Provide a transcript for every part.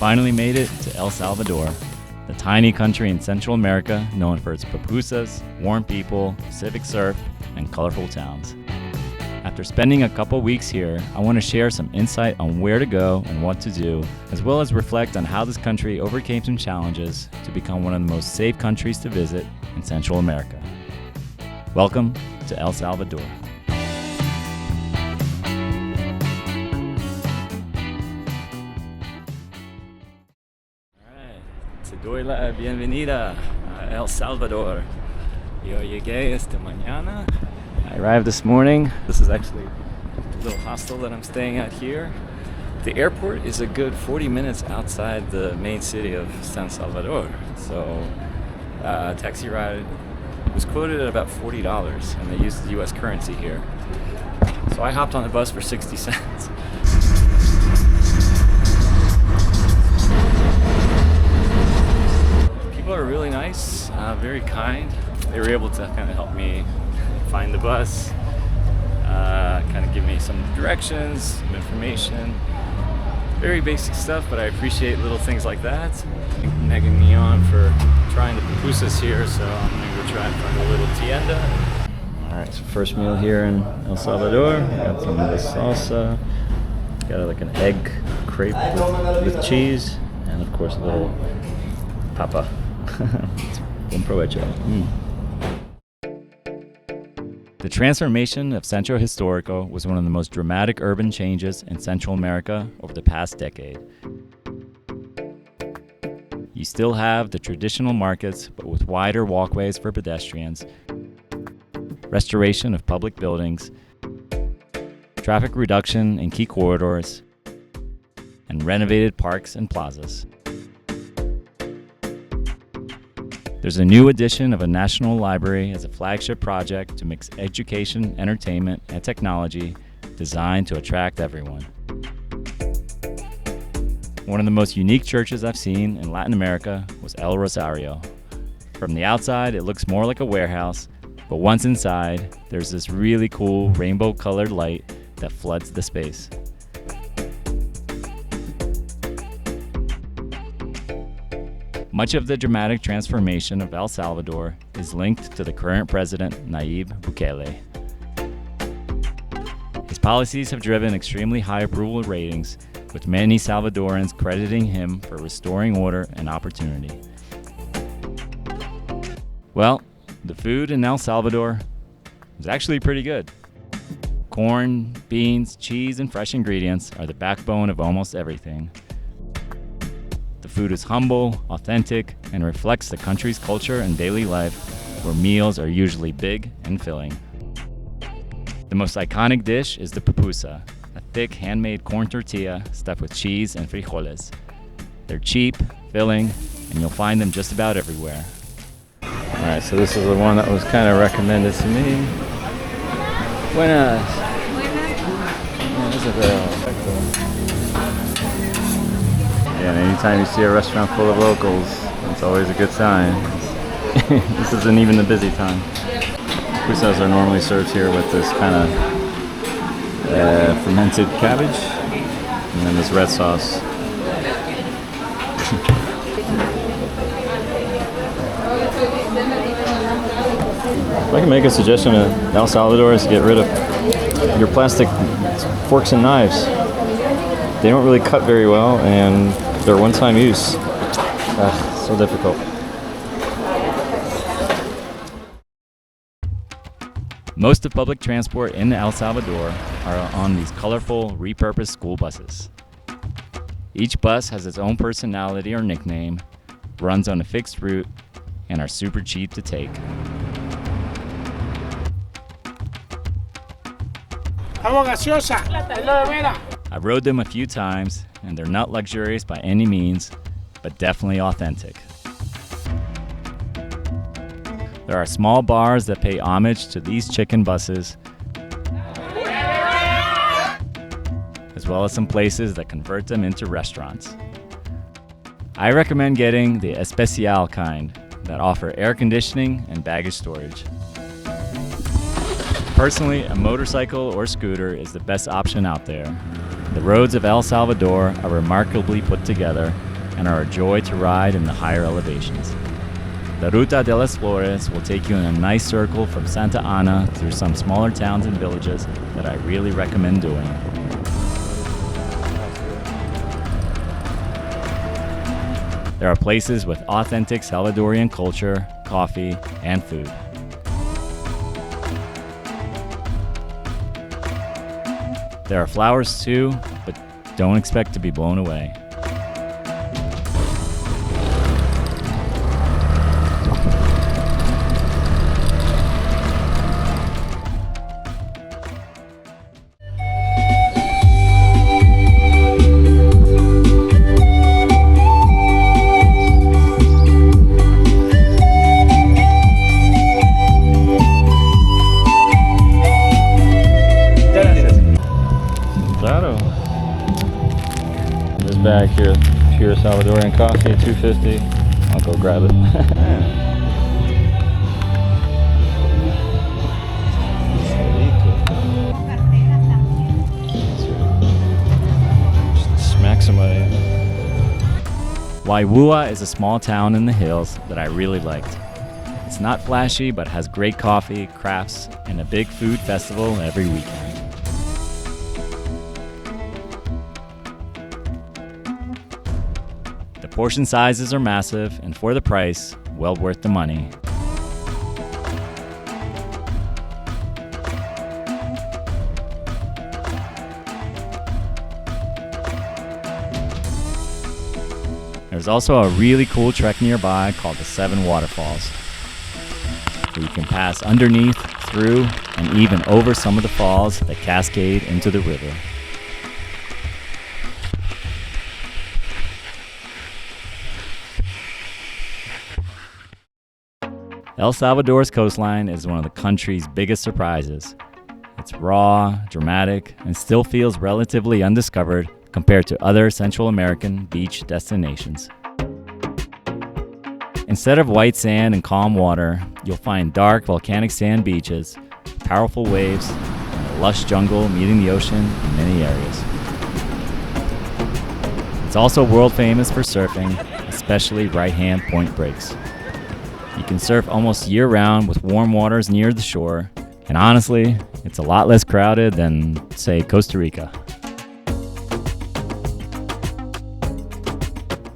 finally made it to El Salvador, the tiny country in Central America known for its pupusas, warm people, civic surf, and colorful towns. After spending a couple weeks here, I want to share some insight on where to go and what to do, as well as reflect on how this country overcame some challenges to become one of the most safe countries to visit in Central America. Welcome to El Salvador. Te doy la bienvenida a El Salvador. Yo llegué esta mañana. I arrived this morning. This is actually the little hostel that I'm staying at here. The airport is a good 40 minutes outside the main city of San Salvador. So a taxi ride was quoted at about $40, and they use the US currency here. So I hopped on the bus for 60 cents. People are really nice, very kind. They were able to kind of help me find the bus, kind of give me some directions, some information. Very basic stuff, but I appreciate little things like that. Negging me on for trying the pupusas here, so I'm gonna go try and find a little tienda. Alright, so first meal here in El Salvador. Got some of the salsa. Got like an egg crepe with cheese, and of course a little papa. Buen provecho. The transformation of Centro Histórico was one of the most dramatic urban changes in Central America over the past decade. You still have the traditional markets, but with wider walkways for pedestrians, restoration of public buildings, traffic reduction in key corridors, and renovated parks and plazas. There's a new edition of a national library as a flagship project to mix education, entertainment, and technology designed to attract everyone. One of the most unique churches I've seen in Latin America was El Rosario. From the outside, it looks more like a warehouse, but once inside, there's this really cool rainbow-colored light that floods the space. Much of the dramatic transformation of El Salvador is linked to the current president, Nayib Bukele. His policies have driven extremely high approval ratings, with many Salvadorans crediting him for restoring order and opportunity. Well, the food in El Salvador is actually pretty good. Corn, beans, cheese, and fresh ingredients are the backbone of almost everything. The food is humble, authentic, and reflects the country's culture and daily life, where meals are usually big and filling. The most iconic dish is the pupusa, a thick handmade corn tortilla stuffed with cheese and frijoles. They're cheap, filling, and you'll find them just about everywhere. Alright, so this is the one that was kind of recommended to me. Buenas. Yeah, this is perfecto. Yeah, and anytime you see a restaurant full of locals, it's always a good sign. This isn't even the busy time. Pupusas are normally served here with this kind of fermented cabbage, and then this red sauce. If I can make a suggestion to El Salvador is to get rid of your plastic forks and knives. They don't really cut very well, and they're one-time use. So difficult. Most of public transport in El Salvador are on these colorful, repurposed school buses. Each bus has its own personality or nickname, runs on a fixed route, and are super cheap to take. I've rode them a few times, and they're not luxurious by any means, but definitely authentic. There are small bars that pay homage to these chicken buses, as well as some places that convert them into restaurants. I recommend getting the Especial kind that offer air conditioning and baggage storage. Personally, a motorcycle or scooter is the best option out there. The roads of El Salvador are remarkably put together, and are a joy to ride in the higher elevations. The Ruta de las Flores will take you in a nice circle from Santa Ana through some smaller towns and villages that I really recommend doing. There are places with authentic Salvadorian culture, coffee, and food. There are flowers too, but don't expect to be blown away. This bag here, pure Salvadorian coffee, $2.50. I'll go grab it. Smack somebody. Waigua is a small town in the hills that I really liked. It's not flashy, but has great coffee, crafts, and a big food festival every weekend. The portion sizes are massive, and for the price, well worth the money. There's also a really cool trek nearby called the Seven Waterfalls, where you can pass underneath, through, and even over some of the falls that cascade into the river. El Salvador's coastline is one of the country's biggest surprises. It's raw, dramatic, and still feels relatively undiscovered compared to other Central American beach destinations. Instead of white sand and calm water, you'll find dark volcanic sand beaches, powerful waves, and a lush jungle meeting the ocean in many areas. It's also world famous for surfing, especially right-hand point breaks. You can surf almost year-round with warm waters near the shore, and honestly, it's a lot less crowded than, say, Costa Rica.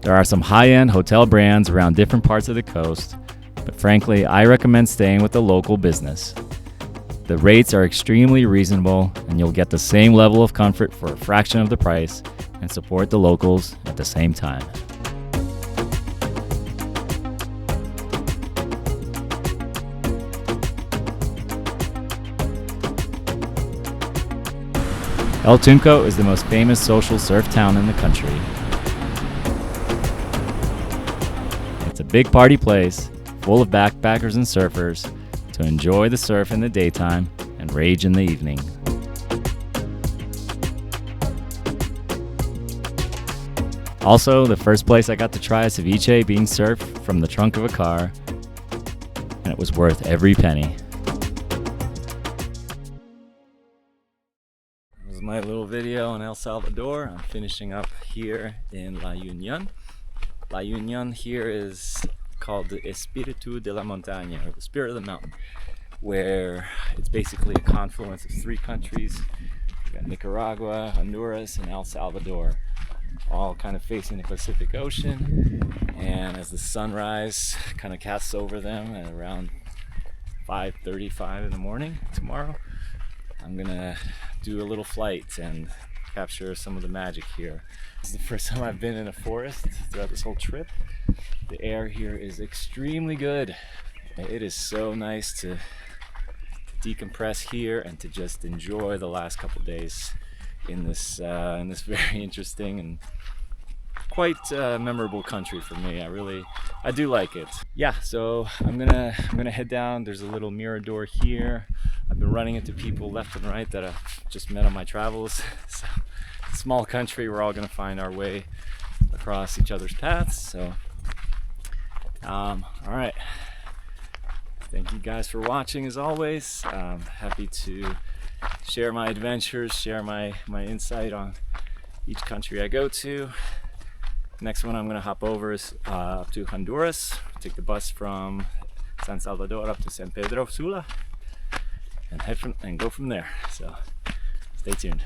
There are some high-end hotel brands around different parts of the coast, but frankly, I recommend staying with the local business. The rates are extremely reasonable, and you'll get the same level of comfort for a fraction of the price and support the locals at the same time. El Tunco is the most famous social surf town in the country. It's a big party place, full of backpackers and surfers, to enjoy the surf in the daytime and rage in the evening. Also, the first place I got to try a ceviche being served from the trunk of a car, and it was worth every penny. My little video on El Salvador. I'm finishing up here in La Union. La Union here is called the Espíritu de la Montaña, or the Spirit of the Mountain, where it's basically a confluence of three countries. We've got Nicaragua, Honduras, and El Salvador, all kind of facing the Pacific Ocean. And as the sunrise kind of casts over them at around 5:35 in the morning tomorrow, I'm gonna do a little flight and capture some of the magic here. This is the first time I've been in a forest throughout this whole trip. The air here is extremely good. It is so nice to decompress here and to just enjoy the last couple days in this very interesting and quite memorable country for me. I do like it. Yeah, so I'm gonna head down. There's a little mirador here. I've been running into people left and right that I've just met on my travels. So, small country, we're all gonna find our way across each other's paths. So, all right. Thank you guys for watching as always. Happy to share my adventures, share my insight on each country I go to. Next one I'm gonna hop over is up to Honduras. Take the bus from San Salvador up to San Pedro Sula and go from there. So stay tuned.